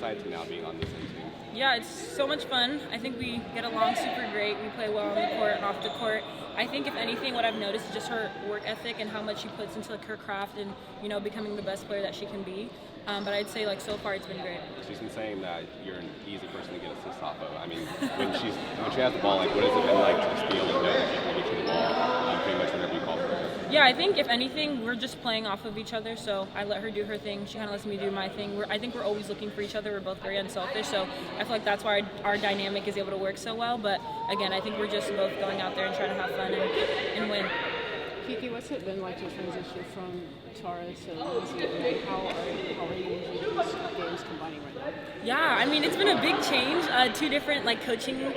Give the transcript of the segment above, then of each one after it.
side to now being on the same team? Yeah, it's so much fun. I think we get along super great. We play well on the court and off the court. I think if anything, what I've noticed is just her work ethic and how much she puts into her craft and becoming the best player that she can be. But I'd say so far it's been great. She's been saying that you're an easy person to get assists off of. I mean, when she has the ball, what has it been like to just be able to know that she can get you the ball pretty much whenever you call for her? Yeah, I think if anything, we're just playing off of each other. So I let her do her thing. She kind of lets me do my thing. I think we're always looking for each other. We're both very unselfish. So I feel like that's why our dynamic is able to work so well. But again, I think we're just both going out there and trying to have fun and win. Kiki, what's it been like to transition from Tara to Lindsay? How are you using these games combining right now? Yeah, I mean, it's been a big change. Two different coaching,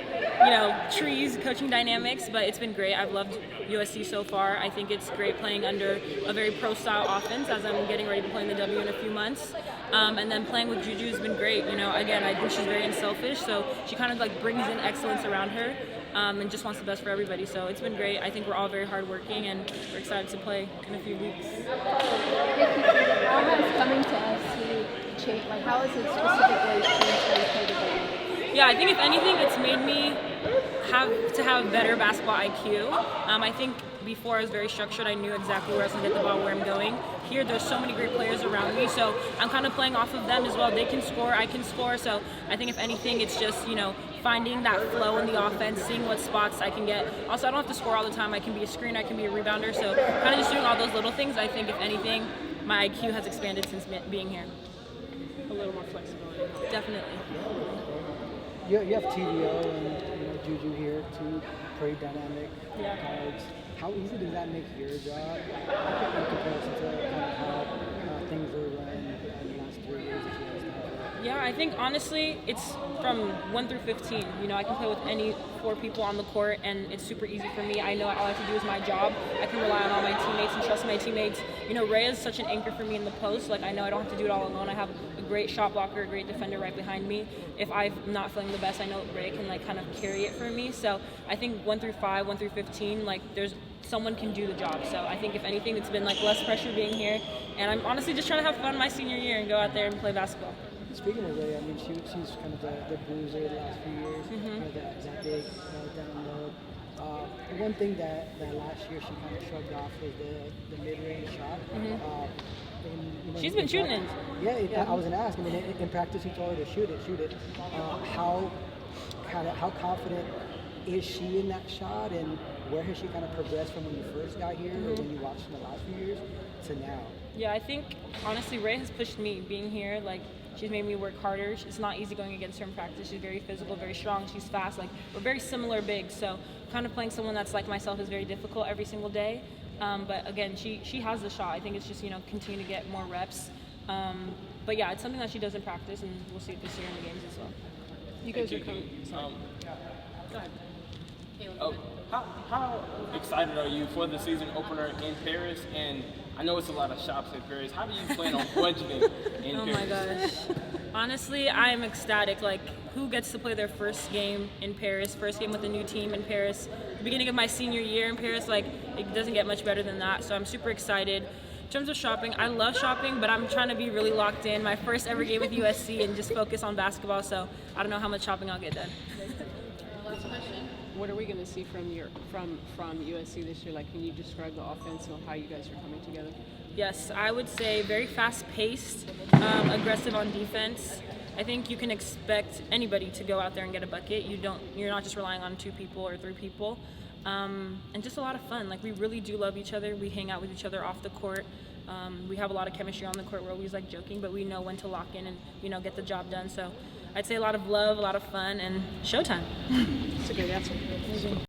trees, coaching dynamics, but it's been great. I've loved USC so far. I think it's great playing under a very pro-style offense as I'm getting ready to play in the W in a few months. And then playing with Juju has been great. Again, I think she's very unselfish, so she kind of brings in excellence around her. And just wants the best for everybody. So it's been great. I think we're all very hardworking, and we're excited to play in a few weeks. How has coming to SC changed? How has it specifically changed how you play the game? Yeah, I think if anything, it's made me have better basketball IQ. I think before I was very structured. I knew exactly where I was going to get the ball, where I'm going. Here, there's so many great players around me, so I'm kind of playing off of them as well. They can score, I can score. So I think if anything, it's just finding that flow in the offense, seeing what spots I can get. Also, I don't have to score all the time. I can be a screen, I can be a rebounder. So kind of just doing all those little things. I think if anything, my IQ has expanded since being here. A little more flexibility. Definitely. You have TVO and Juju here, two pretty dynamic guards. How easy does that make your job in comparison to how things were run in the last 3 years that you guys have? Yeah, I think honestly it's from 1 through 15. I can play with any 4 people on the court, and it's super easy for me. I know all I have to do is my job. I can rely on all my teammates and trust my teammates. Rhea is such an anchor for me in the post. I know I don't have to do it all alone. I have a great shot blocker, a great defender right behind me. If I'm not feeling the best, I know Rhea can kind of carry it for me. So I think 1 through 5, 1 through 15, there's someone can do the job. So I think if anything, it's been less pressure being here, and I'm honestly just trying to have fun my senior year and go out there and play basketball. Speaking of Ray, she's kind of the bruiser the last few years, that big down low. One thing that last year she kind of shrugged off was the mid-range shot. She's been shooting it. Yeah, I was going to ask. In practice, he told her to shoot it. How confident is she in that shot, and where has she kind of progressed from when you first got here or when you watched in the last few years to now? Yeah, I think honestly Ray has pushed me being here. She's made me work harder. It's not easy going against her in practice. She's very physical, very strong. She's fast. We're very similar bigs. So kind of playing someone that's like myself is very difficult every single day. But again, she has the shot. I think it's just continue to get more reps. But yeah, it's something that she does in practice, and we'll see it this year in the games as well. You guys are coming. Go ahead. How excited are you for the season opener in Paris? And I know it's a lot of shops in Paris. How do you plan on budgeting in Paris? Oh my gosh. Honestly, I am ecstatic. Who gets to play their first game in Paris, first game with a new team in Paris, the beginning of my senior year in Paris, it doesn't get much better than that. So I'm super excited. In terms of shopping, I love shopping, but I'm trying to be really locked in. My first ever game with USC and just focus on basketball. So I don't know how much shopping I'll get done. What are we going to see from USC this year? Can you describe the offense and how you guys are coming together? Yes, I would say very fast-paced, aggressive on defense. I think you can expect anybody to go out there and get a bucket. You're not just relying on 2 people or 3 people. And just a lot of fun. We really do love each other. We hang out with each other off the court. We have a lot of chemistry on the court. We're always joking, but we know when to lock in and get the job done. So I'd say a lot of love, a lot of fun, and showtime. That's a great answer.